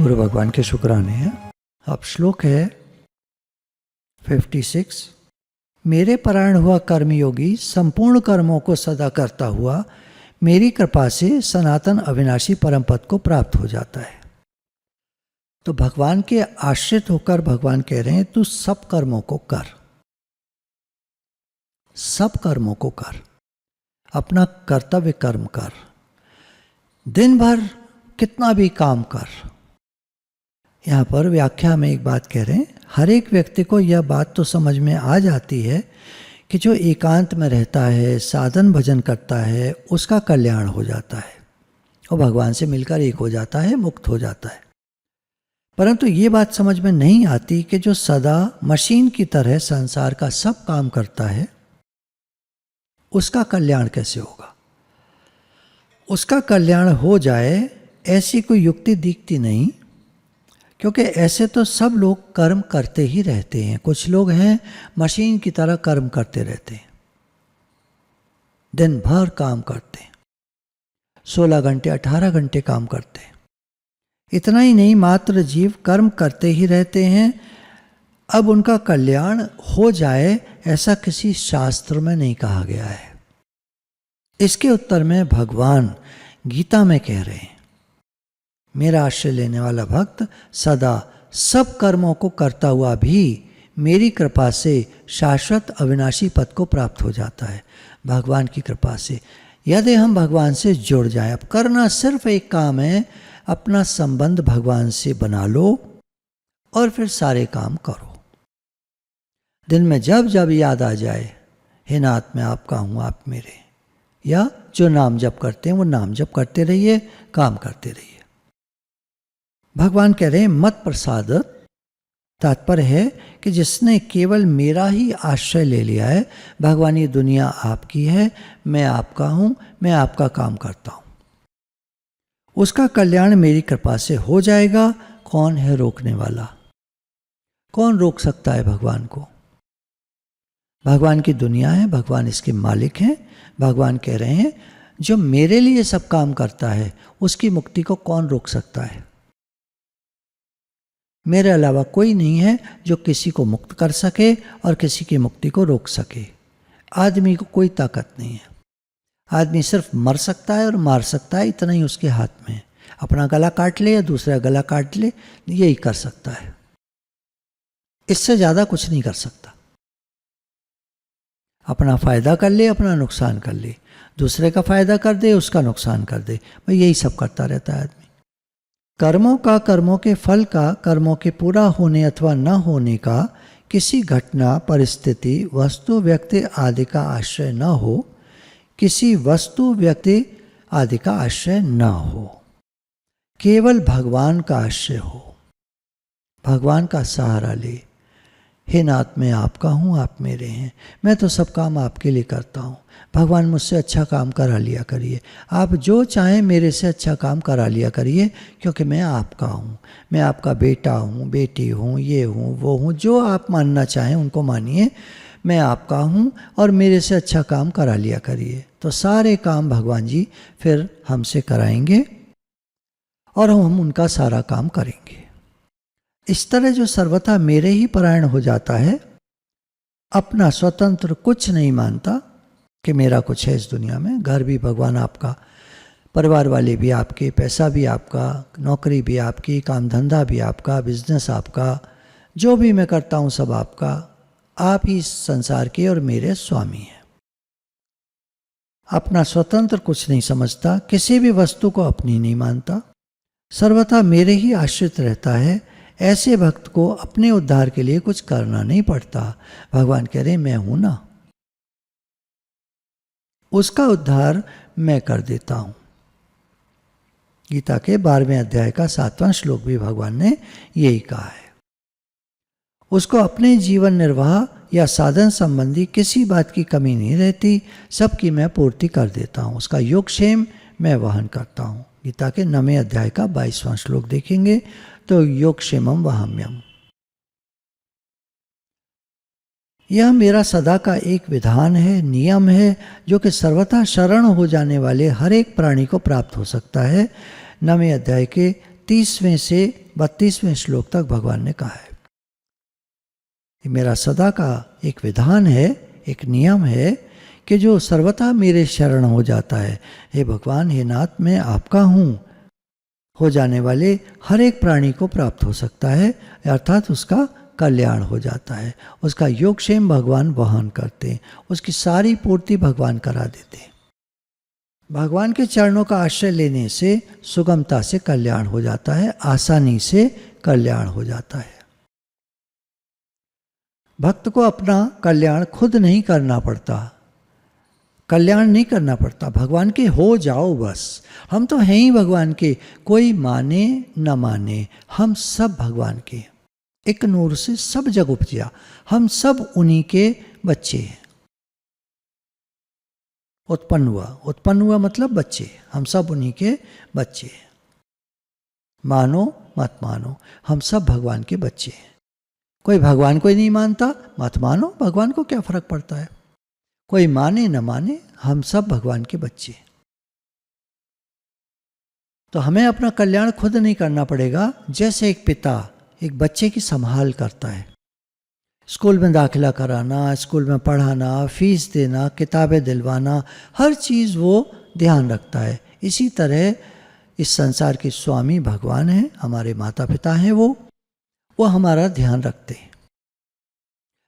गुरु भगवान के शुक्राने हैं। अब श्लोक है 56। मेरे परायण हुआ कर्मयोगी संपूर्ण कर्मों को सदा करता हुआ मेरी कृपा से सनातन अविनाशी परम पद को प्राप्त हो जाता है। तो भगवान के आश्रित होकर भगवान कह रहे हैं तू सब कर्मों को कर, सब कर्मों को कर, अपना कर्तव्य कर्म कर, दिन भर कितना भी काम कर। यहाँ पर व्याख्या में एक बात कह रहे हैं, हर एक व्यक्ति को यह बात तो समझ में आ जाती है कि जो एकांत में रहता है, साधन भजन करता है, उसका कल्याण हो जाता है और भगवान से मिलकर एक हो जाता है, मुक्त हो जाता है। परंतु ये बात समझ में नहीं आती कि जो सदा मशीन की तरह संसार का सब काम करता है, उसका कल्याण कैसे होगा। उसका कल्याण हो जाए ऐसी कोई युक्ति दिखती नहीं, क्योंकि ऐसे तो सब लोग कर्म करते ही रहते हैं। कुछ लोग हैं मशीन की तरह कर्म करते रहते हैं, दिन भर काम करते हैं, 16 घंटे 18 घंटे काम करते हैं। इतना ही नहीं, मात्र जीव कर्म करते ही रहते हैं। अब उनका कल्याण हो जाए ऐसा किसी शास्त्र में नहीं कहा गया है। इसके उत्तर में भगवान गीता में कह रहे हैं, मेरा आश्रय लेने वाला भक्त सदा सब कर्मों को करता हुआ भी मेरी कृपा से शाश्वत अविनाशी पद को प्राप्त हो जाता है। भगवान की कृपा से यदि हम भगवान से जुड़ जाएं, अब करना सिर्फ एक काम है, अपना संबंध भगवान से बना लो और फिर सारे काम करो। दिन में जब जब याद आ जाए, हे नाथ मैं आपका हूँ आप मेरे, या जो नाम जप करते हैं वो नाम जप करते रहिए, काम करते रहिए। भगवान कह रहे हैं मत प्रसाद, तात्पर्य है कि जिसने केवल मेरा ही आश्रय ले लिया है, भगवान ये दुनिया आपकी है, मैं आपका हूं, मैं आपका काम करता हूं, उसका कल्याण मेरी कृपा से हो जाएगा। कौन है रोकने वाला? कौन रोक सकता है भगवान को? भगवान की दुनिया है, भगवान इसके मालिक हैं। भगवान कह रहे हैं जो मेरे लिए सब काम करता है उसकी मुक्ति को कौन रोक सकता है? मेरे अलावा कोई नहीं है जो किसी को मुक्त कर सके और किसी की मुक्ति को रोक सके। आदमी को कोई ताकत नहीं है। आदमी सिर्फ मर सकता है और मार सकता है, इतना ही उसके हाथ में है। अपना गला काट ले या दूसरा गला काट ले, यही कर सकता है, इससे ज्यादा कुछ नहीं कर सकता। अपना फायदा कर ले, अपना नुकसान कर ले, दूसरे का फायदा कर दे, उसका नुकसान कर दे, भाई यही सब करता रहता है आदमी। कर्मों का, कर्मों के फल का, कर्मों के पूरा होने अथवा न होने का किसी घटना, परिस्थिति, वस्तु, व्यक्ति आदि का आश्रय न हो, किसी वस्तु, व्यक्ति आदि का आश्रय न हो, केवल भगवान का आश्रय हो, भगवान का सहारा ले। हे नाथ मैं आपका हूँ, आप मेरे हैं, मैं तो सब काम आपके लिए करता हूँ, भगवान मुझसे अच्छा काम करा लिया करिए, आप जो चाहें मेरे से अच्छा काम करा लिया करिए, क्योंकि मैं आपका हूँ, मैं आपका बेटा हूँ, बेटी हूँ, ये हूँ, वो हूँ, जो आप मानना चाहें उनको मानिए, मैं आपका हूँ और मेरे से अच्छा काम करा लिया करिए। तो सारे काम भगवान जी फिर हमसे कराएंगे और हम उनका सारा काम करेंगे। इस तरह जो सर्वथा मेरे ही परायण हो जाता है, अपना स्वतंत्र कुछ नहीं मानता कि मेरा कुछ है इस दुनिया में, घर भी भगवान आपका, परिवार वाले भी आपके, पैसा भी आपका, नौकरी भी आपकी, काम धंधा भी आपका, बिजनेस आपका, जो भी मैं करता हूँ सब आपका, आप ही इस संसार के और मेरे स्वामी हैं। अपना स्वतंत्र कुछ नहीं समझता, किसी भी वस्तु को अपनी नहीं मानता, सर्वथा मेरे ही आश्रित रहता है। ऐसे भक्त को अपने उद्धार के लिए कुछ करना नहीं पड़ता। भगवान कह रहे मैं हूं ना, उसका उद्धार मैं कर देता हूं। गीता के 12वें अध्याय का 7वां श्लोक भी भगवान ने यही कहा है। उसको अपने जीवन निर्वाह या साधन संबंधी किसी बात की कमी नहीं रहती, सबकी मैं पूर्ति कर देता हूं, उसका योगक्षेम मैं वहन करता हूं। गीता के 9वें अध्याय का 22वां श्लोक देखेंगे तो योगक्षेमम वहाम्यम। यह मेरा सदा का एक विधान है, नियम है, जो कि सर्वथा शरण हो जाने वाले हर एक प्राणी को प्राप्त हो सकता है। 9वें अध्याय के 30वें से 32वें श्लोक तक भगवान ने कहा है। ये मेरा सदा का एक विधान है, एक नियम है कि जो सर्वथा मेरे शरण हो जाता है, हे भगवान, हे नाथ, मैं आपका हूँ, हो जाने वाले हर एक प्राणी को प्राप्त हो सकता है, अर्थात उसका कल्याण हो जाता है, उसका योगक्षेम भगवान वहन करते हैं, उसकी सारी पूर्ति भगवान करा देते हैं। भगवान के चरणों का आश्रय लेने से सुगमता से कल्याण हो जाता है, आसानी से कल्याण हो जाता है। भक्त को अपना कल्याण खुद नहीं करना पड़ता, कल्याण नहीं करना पड़ता, भगवान के हो जाओ बस। हम तो हैं ही भगवान के, कोई माने न माने, हम सब भगवान के, एक नूर से सब जग उपजा, हम सब उन्हीं के बच्चे हैं। उत्पन्न हुआ मतलब बच्चे, हम सब उन्हीं के बच्चे हैं। मानो मत मानो, हम सब भगवान के बच्चे हैं। कोई भगवान को ही नहीं मानता, मत मानो, भगवान को क्या फर्क पड़ता है। कोई माने न माने, हम सब भगवान के बच्चे हैं। तो हमें अपना कल्याण खुद नहीं करना पड़ेगा। जैसे एक पिता एक बच्चे की संभाल करता है, स्कूल में दाखिला कराना, स्कूल में पढ़ाना, फीस देना, किताबें दिलवाना, हर चीज़ वो ध्यान रखता है। इसी तरह इस संसार के स्वामी भगवान हैं, हमारे माता पिता हैं, वो हमारा ध्यान रखते हैं।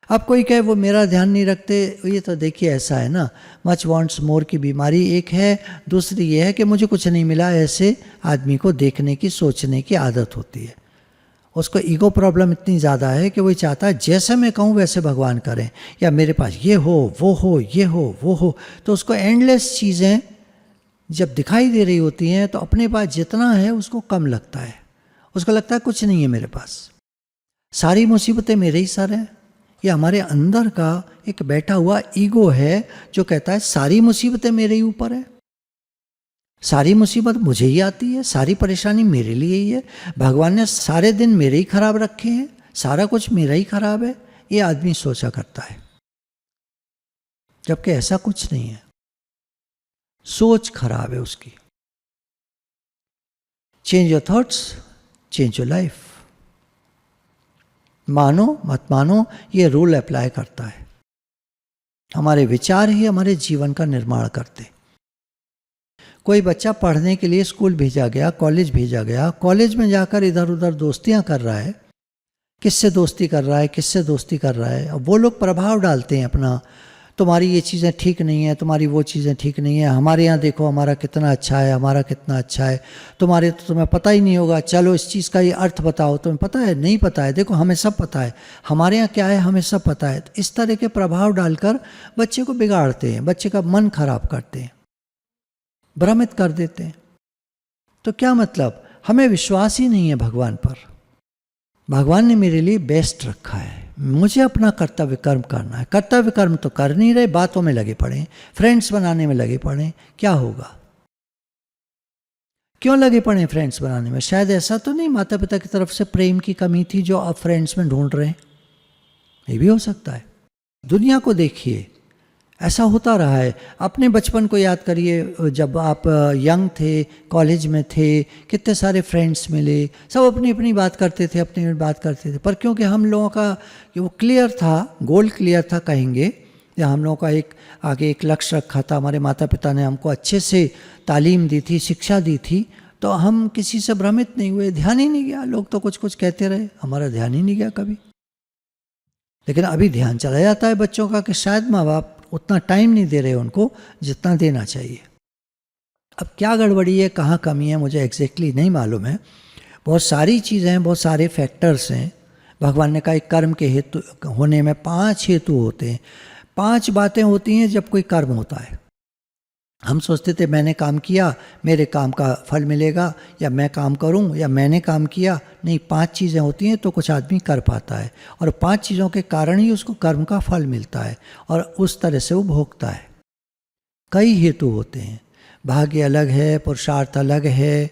अब कोई कहे वो मेरा ध्यान नहीं रखते, ये तो देखिए ऐसा है ना, मच वांट्स मोर की बीमारी एक है, दूसरी ये है कि मुझे कुछ नहीं मिला, ऐसे आदमी को देखने की, सोचने की आदत होती है। उसको ईगो प्रॉब्लम इतनी ज़्यादा है कि वो चाहता है जैसे मैं कहूँ वैसे भगवान करें, या मेरे पास ये हो, वो हो, ये हो, वो हो। तो उसको एंडलेस चीज़ें जब दिखाई दे रही होती हैं तो अपने पास जितना है उसको कम लगता है, उसको लगता है कुछ नहीं है मेरे पास, सारी मुसीबतें मेरे ही सर हैं। ये हमारे अंदर का एक बैठा हुआ ईगो है जो कहता है सारी मुसीबतें मेरे ही ऊपर है, सारी मुसीबत मुझे ही आती है, सारी परेशानी मेरे लिए ही है, भगवान ने सारे दिन मेरे ही खराब रखे हैं, सारा कुछ मेरा ही खराब है, ये आदमी सोचा करता है। जबकि ऐसा कुछ नहीं है, सोच खराब है उसकी। Change your thoughts, change your life. मानो मत मानो, ये रूल अप्लाई करता है। हमारे विचार ही हमारे जीवन का निर्माण करते। कोई बच्चा पढ़ने के लिए स्कूल भेजा गया, कॉलेज भेजा गया, कॉलेज में जाकर इधर उधर दोस्तियां कर रहा है, किससे दोस्ती कर रहा है, किससे दोस्ती कर रहा है, वो लोग प्रभाव डालते हैं अपना, तुम्हारी ये चीज़ें ठीक नहीं है, तुम्हारी वो चीज़ें ठीक नहीं है, हमारे यहाँ देखो हमारा कितना अच्छा है, हमारा कितना अच्छा है, तुम्हारे तो तुम्हें पता ही नहीं होगा, चलो इस चीज़ का ये अर्थ बताओ, तुम्हें पता है, नहीं पता है, देखो हमें सब पता है, हमारे यहाँ क्या है हमें सब पता है। तो इस तरह के प्रभाव डालकर बच्चे को बिगाड़ते हैं, बच्चे का मन खराब करते हैं, भ्रमित कर देते हैं। तो क्या मतलब, हमें विश्वास ही नहीं है भगवान पर। भगवान ने मेरे लिए बेस्ट रखा है, मुझे अपना कर्तव्य कर्म करना है। कर्तव्य कर्म तो कर नहीं रहे, बातों में लगे पड़े, फ्रेंड्स बनाने में लगे पड़े, क्या होगा? क्यों लगे पड़े फ्रेंड्स बनाने में? शायद ऐसा तो नहीं माता पिता की तरफ से प्रेम की कमी थी जो आप फ्रेंड्स में ढूंढ रहे हैं, ये भी हो सकता है। दुनिया को देखिए, ऐसा होता रहा है। अपने बचपन को याद करिए, जब आप यंग थे, कॉलेज में थे, कितने सारे फ्रेंड्स मिले, सब अपनी अपनी बात करते थे, अपनी बात करते थे, पर क्योंकि हम लोगों का वो क्लियर था, गोल क्लियर था कहेंगे, या हम लोगों का एक आगे एक लक्ष्य रखा था, हमारे माता पिता ने हमको अच्छे से तालीम दी थी, शिक्षा दी थी, तो हम किसी से भ्रमित नहीं हुए, ध्यान ही नहीं गया। लोग तो कुछ कुछ कहते रहे, हमारा ध्यान ही नहीं गया कभी। लेकिन अभी ध्यान चला जाता है बच्चों का कि शायद माँ बाप उतना टाइम नहीं दे रहे उनको जितना देना चाहिए। अब क्या गड़बड़ी है, कहाँ कमी है, मुझे एग्जैक्टली नहीं मालूम है। बहुत सारी चीज़ें हैं, बहुत सारे फैक्टर्स हैं। भगवान ने कहा कर्म के हेतु होने में 5 हेतु होते हैं, 5 बातें होती हैं जब कोई कर्म होता है। हम सोचते थे मैंने काम किया मेरे काम का फल मिलेगा, या मैं काम करूं या मैंने काम किया। नहीं, 5 चीज़ें होती हैं तो कुछ आदमी कर पाता है, और 5 चीज़ों के कारण ही उसको कर्म का फल मिलता है, और उस तरह से वो भोगता है। कई हेतु होते हैं, भाग्य अलग है, पुरुषार्थ अलग है,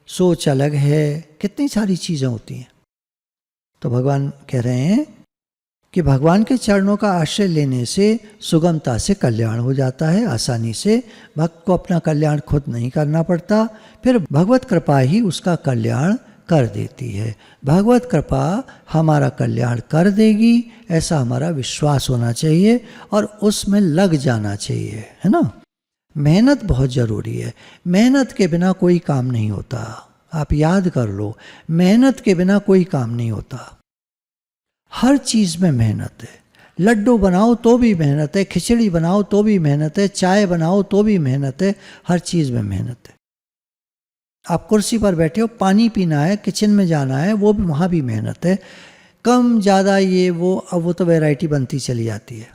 सोच अलग है, कितनी सारी चीज़ें होती हैं। तो भगवान कह रहे हैं कि भगवान के चरणों का आश्रय लेने से सुगमता से कल्याण हो जाता है, आसानी से। भक्त को अपना कल्याण खुद नहीं करना पड़ता, फिर भगवत कृपा ही उसका कल्याण कर देती है। भगवत कृपा हमारा कल्याण कर देगी, ऐसा हमारा विश्वास होना चाहिए और उसमें लग जाना चाहिए, है ना। मेहनत बहुत ज़रूरी है, मेहनत के बिना कोई काम नहीं होता। आप याद कर लो, मेहनत के बिना कोई काम नहीं होता। हर चीज़ में मेहनत है। लड्डू बनाओ तो भी मेहनत है, खिचड़ी बनाओ तो भी मेहनत है, चाय बनाओ तो भी मेहनत है, हर चीज़ में मेहनत है। आप कुर्सी पर बैठे हो, पानी पीना है, किचन में जाना है, वो भी वहाँ भी मेहनत है। कम ज़्यादा ये वो, अब वो तो वैरायटी बनती चली जाती है।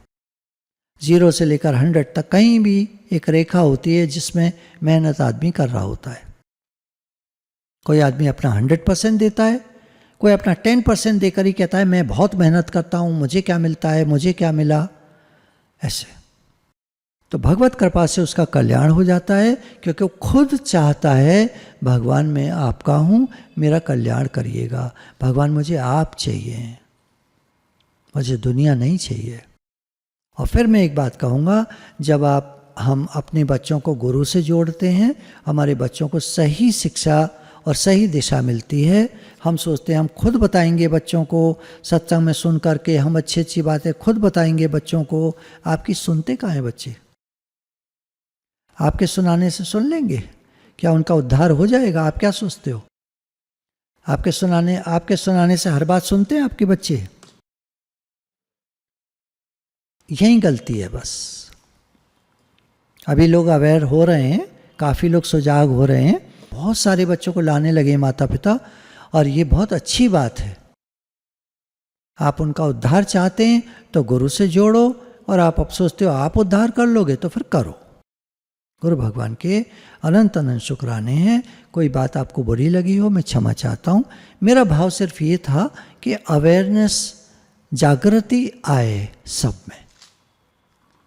0 से लेकर 100 तक कहीं भी एक रेखा होती है जिसमें मेहनत आदमी कर रहा होता है। कोई आदमी अपना 100% देता है, कोई अपना 10% देकर ही कहता है मैं बहुत मेहनत करता हूँ, मुझे क्या मिलता है, मुझे क्या मिला, ऐसे। तो भगवत कृपा से उसका कल्याण हो जाता है, क्योंकि वो खुद चाहता है भगवान मैं आपका हूँ, मेरा कल्याण करिएगा। भगवान मुझे आप चाहिए, मुझे दुनिया नहीं चाहिए। और फिर मैं एक बात कहूँगा, जब हम अपने बच्चों को गुरु से जोड़ते हैं, हमारे बच्चों को सही शिक्षा और सही दिशा मिलती है। हम सोचते हैं हम खुद बताएंगे बच्चों को, सत्संग में सुन करके हम अच्छी अच्छी बातें खुद बताएंगे बच्चों को। आपकी सुनते कहाँ हैं बच्चे? आपके सुनाने से सुन लेंगे? क्या उनका उद्धार हो जाएगा? आप क्या सोचते हो? आपके सुनाने से हर बात सुनते हैं आपके बच्चे? यही गलती है बस। अभी लोग अवेयर हो रहे हैं, काफ़ी लोग सुजाग हो रहे हैं, बहुत सारे बच्चों को लाने लगे माता पिता, और ये बहुत अच्छी बात है। आप उनका उद्धार चाहते हैं तो गुरु से जोड़ो, और आप अब सोचते हो आप उद्धार कर लोगे तो फिर करो। गुरु भगवान के अनंत अनंत शुक्राने हैं। कोई बात आपको बुरी लगी हो, मैं क्षमा चाहता हूँ। मेरा भाव सिर्फ ये था कि अवेयरनेस, जागृति आए सब में।